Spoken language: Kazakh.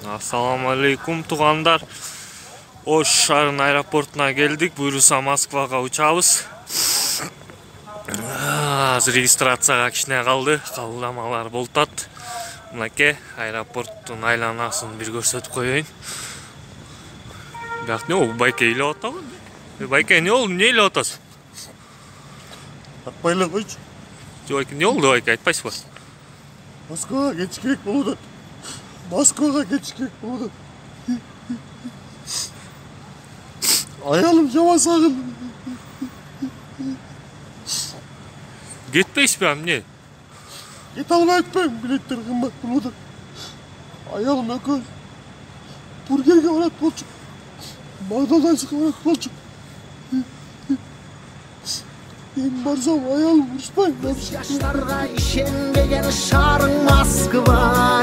Assalamu alaikum тугандар. Ош шаарынын аэропортуна келдик. Буюрса Москвага учабыз. Азыр регистрацияга кичине калды. Кабылдамалар болтат. Мынакей аэропорттун айланасын бир көрсөтүп коеюн. Бирок не болду? Байке ыйлап атабы? Байке не болду? Эмне ыйлап атасың? Атпайлы койчу. Байке не болду? Байке айтпайсызбы? Москвага кетиш керек болуп атат. Москвага кетиш керек болуп атат. Аялым жаман сагын. Кетпейсизби эмне? Кете албай атпайм, билеттер кымбат болуп атат. Аялым экөөбүз бургерге барат болчу. Макдональдске барат болчу. Мен барсам аялым урушпайм. Yaşlarga işenbegen şarın Moskva